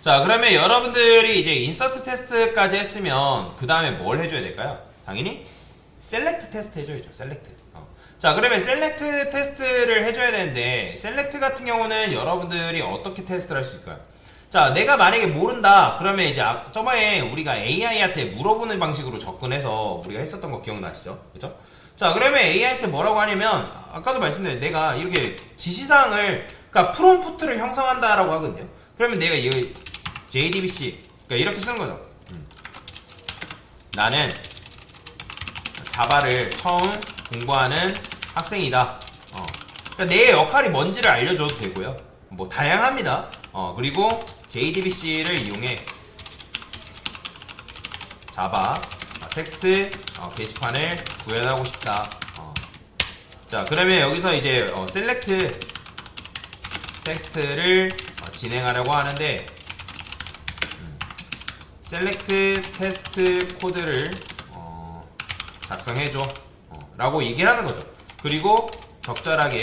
자, 그러면 여러분들이 이제 인서트 테스트까지 했으면 그 다음에 뭘 해줘야 될까요? 당연히 셀렉트 테스트 해줘야죠. 셀렉트. 자, 그러면 셀렉트 테스트를 해줘야 되는데 셀렉트 같은 경우는 여러분들이 어떻게 테스트를 할 수 있을까요? 자, 내가 만약에 모른다 그러면 이제 저번에 우리가 AI한테 물어보는 방식으로 접근해서 우리가 했었던 거 기억나시죠? 그죠? 자, 그러면 AI한테 뭐라고 하냐면 아까도 말씀드린 내가 이렇게 지시사항을 그러니까 프롬프트를 형성한다라고 하거든요. 그러면 내가 이 JDBC 그러니까 이렇게 쓰는 거죠. 나는 자바를 처음 공부하는 학생이다. 그러니까 내 역할이 뭔지를 알려줘도 되고요. 뭐 다양합니다. 그리고 JDBC를 이용해 자바 텍스트 게시판을 구현하고 싶다. 자, 그러면 여기서 이제 셀렉트 텍스트를 진행하려고 하는데 셀렉트 테스트 코드를 작성해줘 라고 얘기를 하는 거죠. 그리고 적절하고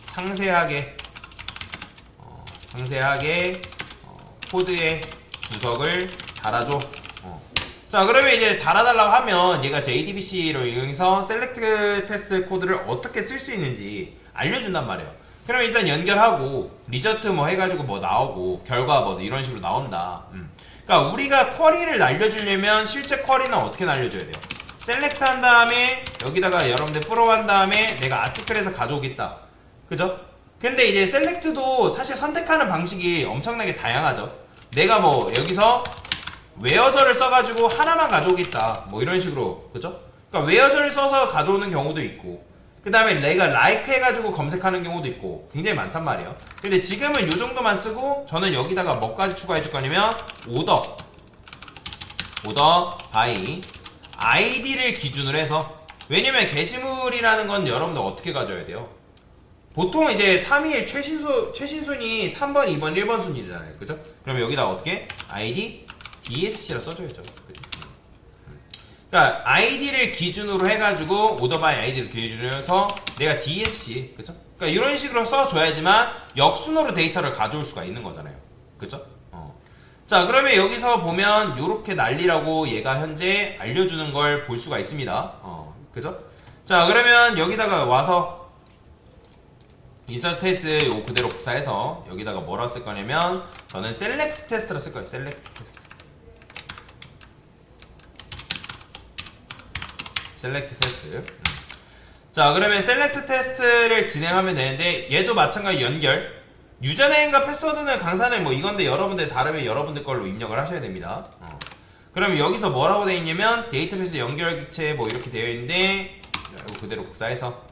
상세하게 코드의 주석을 달아줘. 자, 그러면 이제 달아달라고 하면 얘가 JDBC로 이용해서 셀렉트 테스트 코드를 어떻게 쓸 수 있는지 알려준단 말이에요. 그럼 일단 연결하고 리저트 뭐 해가지고 뭐 나오고 결과 뭐 이런 식으로 나온다. 그러니까 우리가 쿼리를 날려주려면 실제 쿼리는 어떻게 날려줘야 돼요? 셀렉트 한 다음에 여기다가 여러분들 프로 한 다음에 내가 아티클에서 가져오겠다. 그죠? 근데 이제 셀렉트도 사실 선택하는 방식이 엄청나게 다양하죠. 내가 뭐 여기서 웨어절을 써가지고 하나만 가져오겠다. 뭐 이런 식으로. 그죠? 그러니까 웨어절을 써서 가져오는 경우도 있고 그 다음에 내가 like 해가지고 검색하는 경우도 있고 굉장히 많단 말이에요. 근데 지금은 요 정도만 쓰고 저는 여기다가 뭐까지 추가해 줄 거냐면 오더 by id를 기준으로 해서 왜냐면 게시물이라는 건 여러분들 어떻게 가져야 돼요? 보통 이제 3일 최신순위 3번, 2번, 1번 순위잖아요. 그죠? 그러면 여기다 어떻게? id dsc라 써줘야죠. 그러니까 id를 기준으로 해가지고 오더 바이 id를 기준으로 해서 내가 dsc 그쵸? 그러니까 이런 식으로 써줘야지만 역순으로 데이터를 가져올 수가 있는 거잖아요. 그쵸? 자, 그러면 여기서 보면 요렇게 난리라고 얘가 현재 알려주는 걸 볼 수가 있습니다. 그죠? 자, 그러면 여기다가 와서 인서트 테스트 요 그대로 복사해서 여기다가 뭐라고 쓸 거냐면 저는 셀렉트 테스트로 쓸 거예요. 셀렉트 테스트. 셀렉트 테스트. 자, 그러면 셀렉트 테스트를 진행하면 되는데 얘도 마찬가지 연결. 유저네임과 패스워드는 강사는 뭐 이건데 여러분들 다르면 여러분들 걸로 입력을 하셔야 됩니다. 그러면 여기서 뭐라고 되어 있냐면 데이터베이스 연결 객체 뭐 이렇게 되어 있는데 이거 그대로 복사해서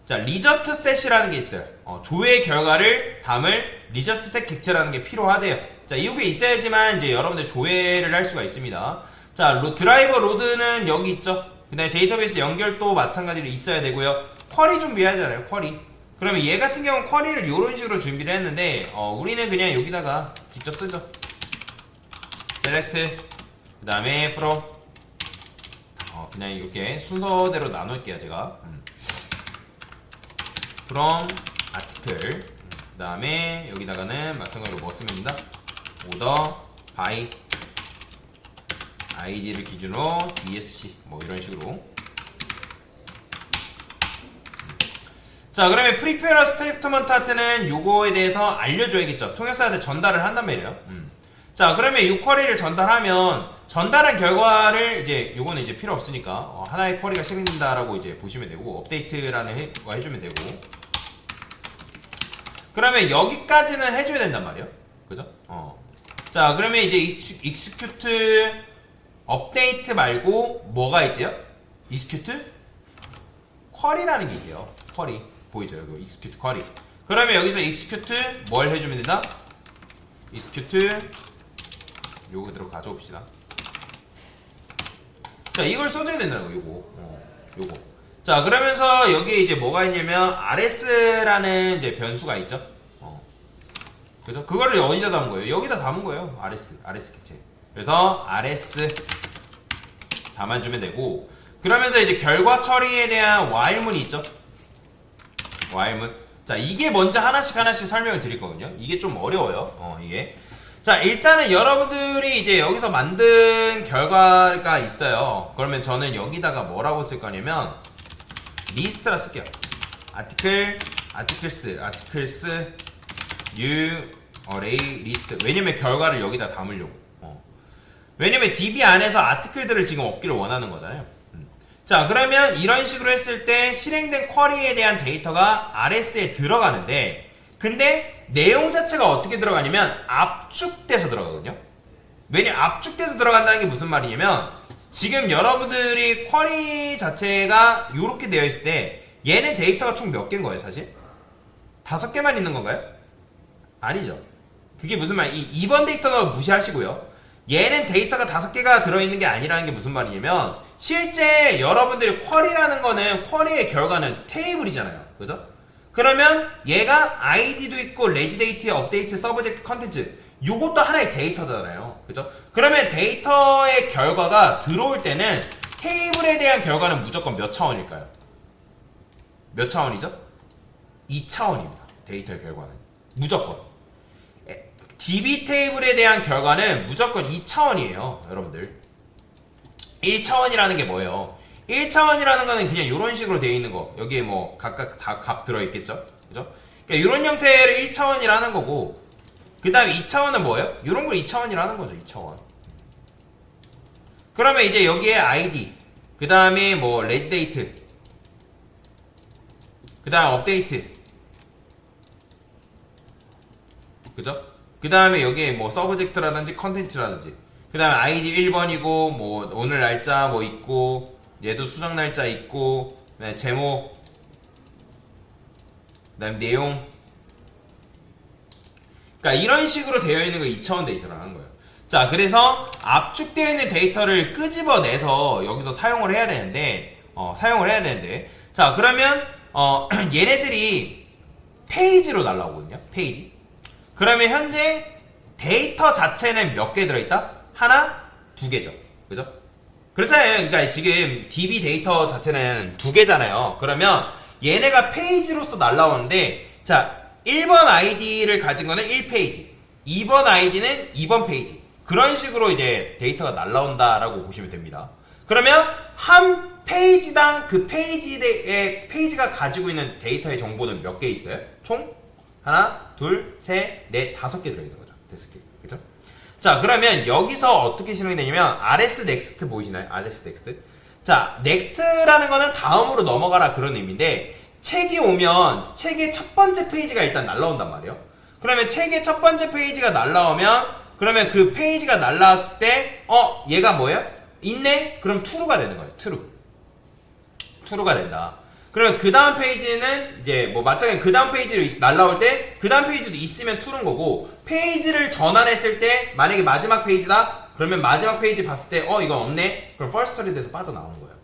자, 리저트 셋이라는 게 있어요. 조회 결과를 담을 리저트 셋 객체라는 게 필요하대요. 자, 이게 있어야지만 이제 여러분들 조회를 할 수가 있습니다. 자, 드라이버 로드는 여기 있죠. 그 다음에 데이터베이스 연결도 마찬가지로 있어야 되고요. 쿼리 준비하잖아요. 쿼리. 그러면 얘 같은 경우는 쿼리를 이런 식으로 준비를 했는데 우리는 그냥 여기다가 직접 쓰죠. 셀렉트 그 다음에 from 그냥 이렇게 순서대로 나눌게요. 제가 from article 그 다음에 여기다가는 마찬가지로 뭐 쓰면 됩니다. order by id를 기준으로 dsc 뭐 이런 식으로. 자, 그러면 프리페어 스테이트먼트한테는 요거에 대해서 알려줘야겠죠. 통역사한테 전달을 한단 말이에요. 자, 그러면 이 쿼리를 전달하면 전달한 결과를 이제 요거는 이제 필요 없으니까 하나의 쿼리가 실행된다라고 이제 보시면 되고 업데이트라는 거 해주면 되고. 그러면 여기까지는 해줘야 된단 말이에요. 그죠? 자, 그러면 이제 execute 업데이트 말고 뭐가 있대요? execute 쿼리라는 게 있대요. 쿼리 보이죠? 여기 execute 쿼리. 그러면 여기서 execute 뭘 해주면 된다? execute 요거 그대로 가져옵시다. 자, 이걸 써줘야 된다는 거 요거. 자, 그러면서 여기에 이제 뭐가 있냐면 rs라는 이제 변수가 있죠. 그죠? 그거를 어디다 담은 거예요? 여기다 담은 거예요. rs 객체. 그래서 rs 담아주면 되고, 그러면서 이제 결과 처리에 대한 while문이 있죠. while문. 자, 이게 먼저 하나씩 설명을 드릴 거거든요. 이게 좀 어려워요. 이게. 자, 일단은 여러분들이 이제 여기서 만든 결과가 있어요. 그러면 저는 여기다가 뭐라고 쓸 거냐면 리스트라 쓸게요. 아티클스, new array 리스트. 왜냐면 결과를 여기다 담으려고. 왜냐면 DB 안에서 아티클들을 지금 얻기를 원하는 거잖아요. 자, 그러면 이런 식으로 했을 때 실행된 쿼리에 대한 데이터가 RS에 들어가는데, 근데 내용 자체가 어떻게 들어가냐면 압축돼서 들어가거든요. 왜냐 압축돼서 들어간다는 게 무슨 말이냐면, 지금 여러분들이 쿼리 자체가 이렇게 되어 있을 때 얘는 데이터가 총 몇 개인 거예요, 사실? 5개만 있는 건가요? 아니죠. 그게 무슨 말? 이 2번 데이터는 무시하시고요. 얘는 데이터가 5개가 들어있는 게 아니라는 게 무슨 말이냐면, 실제 여러분들이 쿼리라는 거는, 쿼리의 결과는 테이블이잖아요. 그죠? 그러면 얘가 아이디도 있고 레지데이트, 업데이트, 서브젝트, 컨텐츠, 요것도 하나의 데이터잖아요. 그죠? 그러면 데이터의 결과가 들어올 때는 테이블에 대한 결과는 무조건 몇 차원일까요? 몇 차원이죠? 2차원입니다. 데이터의 결과는 무조건. DB 테이블에 대한 결과는 무조건 2차원이에요, 여러분들. 1차원이라는 게 뭐예요? 1차원이라는 거는 그냥 이런 식으로 되어 있는 거. 여기에 뭐 각각 다 값 들어있겠죠? 그죠? 그러니까 이런 형태를 1차원이라는 거고, 그 다음에 2차원은 뭐예요? 이런 걸 2차원이라는 거죠, 2차원. 그러면 이제 여기에 ID, 그 다음에 뭐 레지데이트, 그 다음에 업데이트, 그죠? 그 다음에 여기에 뭐 서브젝트라든지 컨텐츠라든지, 그 다음에 아이디 1번이고 뭐 오늘 날짜 뭐 있고, 얘도 수정 날짜 있고, 그다음에 제목, 그 다음에 내용. 그러니까 이런 식으로 되어 있는 거 2차원 데이터라는 거예요. 자, 그래서 압축되어 있는 데이터를 끄집어내서 여기서 사용을 해야 되는데, 자, 그러면 얘네들이 페이지로 날라오거든요. 페이지. 그러면 현재 데이터 자체는 몇 개 들어있다? 하나, 2개죠. 그죠? 그렇잖아요. 그러니까 지금 DB 데이터 자체는 2개잖아요. 그러면 얘네가 페이지로서 날라오는데, 자, 1번 아이디를 가진 거는 1페이지, 2번 아이디는 2번 페이지. 그런 식으로 이제 데이터가 날라온다라고 보시면 됩니다. 그러면 한 페이지당 그 페이지가 가지고 있는 데이터의 정보는 몇 개 있어요? 총? 하나, 둘, 셋, 넷, 5개 들어있는 거죠. 5개. 그죠? 자, 그러면 여기서 어떻게 실행이 되냐면, RS 넥스트 보이시나요? RS 넥스트. 자, 넥스트라는 거는 다음으로 넘어가라 그런 의미인데, 책이 오면 책의 첫 번째 페이지가 일단 날라온단 말이에요. 그러면 책의 첫 번째 페이지가 날라오면, 그러면 그 페이지가 날라왔을 때, 얘가 뭐예요? 있네? 그럼 true가 되는 거예요. true가 된다. 그러면 그 다음 페이지는 이제 뭐 마찬가지로 그 다음 페이지로 날라올 때 그 다음 페이지도 있으면 true인 거고, 페이지를 전환했을 때 만약에 마지막 페이지다 그러면 마지막 페이지 봤을 때 이건 없네? 그럼 firstly 돼서 빠져나오는 거예요.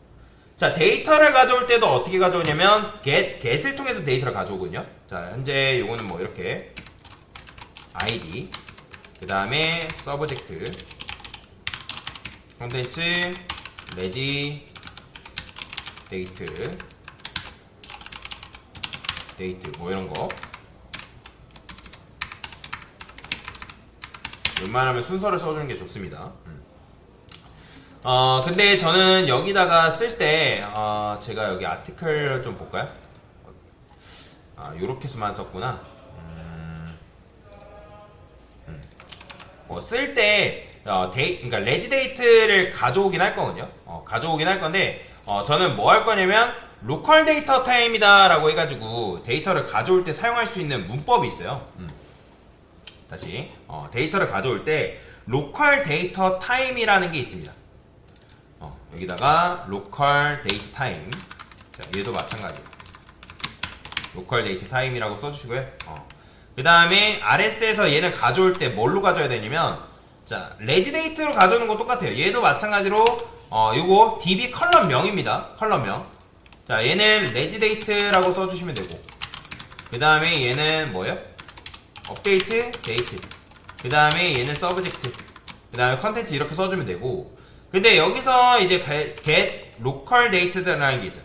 자, 데이터를 가져올 때도 어떻게 가져오냐면 get을 통해서 데이터를 가져오거든요. 자, 현재 요거는 뭐 이렇게 id, 그 다음에 서브젝트, 콘텐츠, 레지, 데이트 뭐 이런 거. 웬만하면 순서를 써주는 게 좋습니다. 근데 저는 여기다가 쓸 때, 제가 여기 아티클 좀 볼까요? 요렇게 해서만 썼구나. 쓸 때, 그러니까 레지데이트를 가져오긴 할 거거든요. 가져오긴 할 건데, 저는 뭐 할 거냐면, 로컬 데이터 타임이다 라고 해가지고 데이터를 가져올 때 사용할 수 있는 문법이 있어요. 다시 데이터를 가져올 때 로컬 데이터 타임이라는 게 있습니다. 여기다가 로컬 데이터 타임, 자, 얘도 마찬가지 로컬 데이터 타임이라고 써주시고요. 그 다음에 RS에서 얘를 가져올 때 뭘로 가져야 되냐면, 자, 레지데이트로 가져오는 거 똑같아요. 얘도 마찬가지로 요거 DB 컬럼명입니다. 컬럼명. 자, 얘는 레지데이트라고 써주시면 되고, 그 다음에 얘는 뭐예요? 업데이트, 데이트, 그 다음에 얘는 서브젝트, 그 다음에 컨텐츠 이렇게 써주면 되고, 근데 여기서 이제 get local data라는 게 있어요.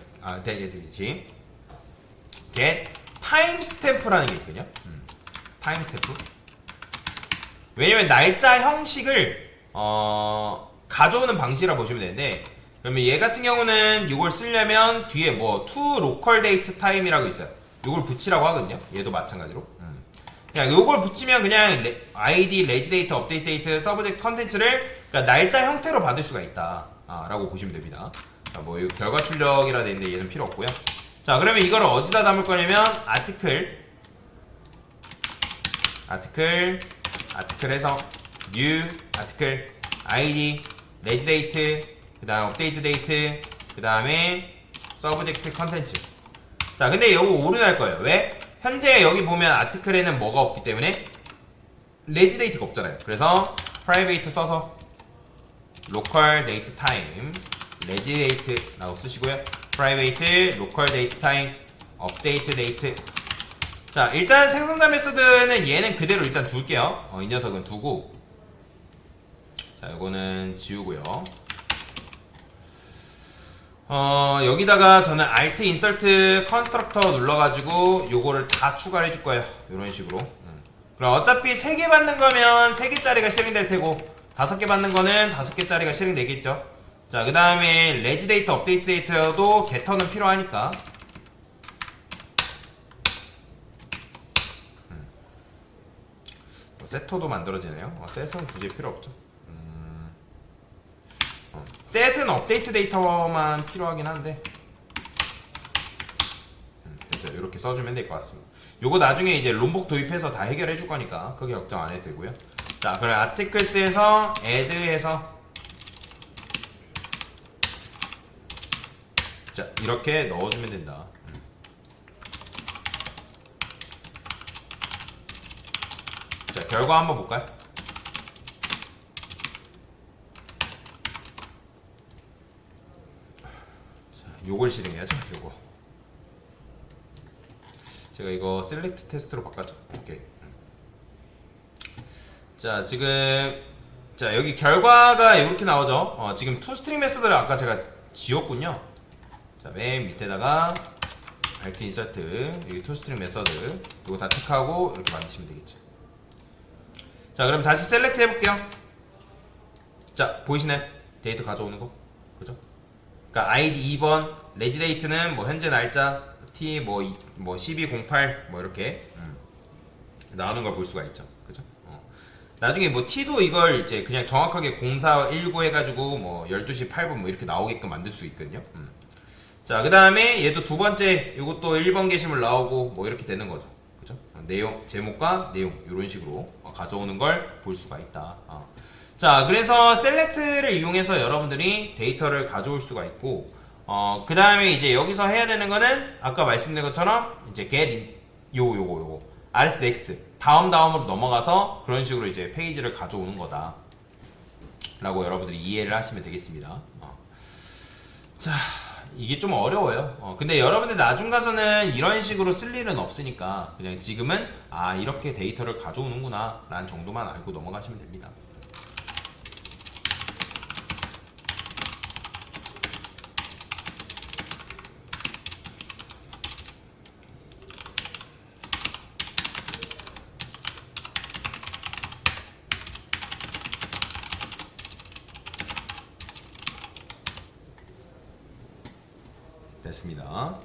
get 타임스탬프라는 게 있거든요. 타임스탬프. 왜냐면 날짜 형식을 가져오는 방식이라 보시면 되는데, 그러면 얘 같은 경우는 이걸 쓰려면 뒤에 뭐 to local date time이라고 있어요. 이걸 붙이라고 하거든요. 얘도 마찬가지로. 그냥 이걸 붙이면 그냥 id, reg date, update date, subject content를 그러니까 날짜 형태로 받을 수가 있다. 라고 보시면 됩니다. 자, 뭐 이거 결과 출력이라 되어 있는데 얘는 필요 없고요. 자, 그러면 이거를 어디다 담을 거냐면 아티클에서 new 아티클 id, reg date, 그 다음 update date, 그 다음에 subject content. 자, 근데 이거 오류날 거예요. 왜? 현재 여기 보면 아티클에는 뭐가 없기 때문에 reg date가 없잖아요. 그래서 private 써서 local date time reg date라고 쓰시고요. private local date time update date. 자, 일단 생성자 메서드는 얘는 그대로 일단 둘게요. 이 녀석은 두고, 자, 이거는 지우고요. 여기다가 저는 alt insert constructor 눌러가지고 요거를 다 추가를 해줄 거예요. 이런 식으로. 그럼 어차피 3개 받는 거면 3개짜리가 실행될 테고 5개 받는 거는 5개짜리가 실행되겠죠. 자, 그 다음에 reg date, update date도 getter는 필요하니까. 세터도 만들어지네요. 셋은 굳이 필요 없죠. 셋은 업데이트 데이터만 필요하긴 한데, 됐어요. 이렇게 써주면 될 것 같습니다. 요거 나중에 이제 롬복 도입해서 다 해결해 줄 거니까 크게 걱정 안 해도 되고요. 자, 그럼 articles에서 add해서 자, 이렇게 넣어주면 된다. 자, 결과 한번 볼까요? 자, 요걸 실행해야죠. 요거. 제가 이거 셀렉트 테스트로 바꿨죠. 오케이. 자, 지금 자, 여기 결과가 이렇게 나오죠. 지금 toString 메서드를 아까 제가 지웠군요. 자, 맨 밑에다가 alt insert 여기 toString 메서드 이거 다 체크하고 이렇게 만드시면 되겠죠. 자, 그럼 다시 셀렉트 해볼게요. 자, 보이시나요? 데이터 가져오는 거. 그죠? 그러니까 id 2번, reg date는 뭐 현재 날짜, t 뭐 1208 뭐 이렇게 나오는 걸 볼 수가 있죠. 그죠? 나중에 뭐 t도 이걸 이제 그냥 정확하게 0419 해가지고 뭐 12시 8분 뭐 이렇게 나오게끔 만들 수 있거든요. 자, 그 다음에 얘도 두 번째 이것도 1번 게시물 나오고 뭐 이렇게 되는 거죠. 그죠? 내용, 제목과 내용 이런 식으로 가져오는 걸 볼 수가 있다. 자, 그래서 셀렉트를 이용해서 여러분들이 데이터를 가져올 수가 있고, 그 다음에 이제 여기서 해야 되는 거는 아까 말씀드린 것처럼 이제 get in, 요거 rs next 다음으로 넘어가서 그런 식으로 이제 페이지를 가져오는 거다 라고 여러분들이 이해를 하시면 되겠습니다. 자, 이게 좀 어려워요. 근데 여러분들 나중 가서는 이런 식으로 쓸 일은 없으니까 그냥 지금은 이렇게 데이터를 가져오는구나 라는 정도만 알고 넘어가시면 됩니다. 됐습니다.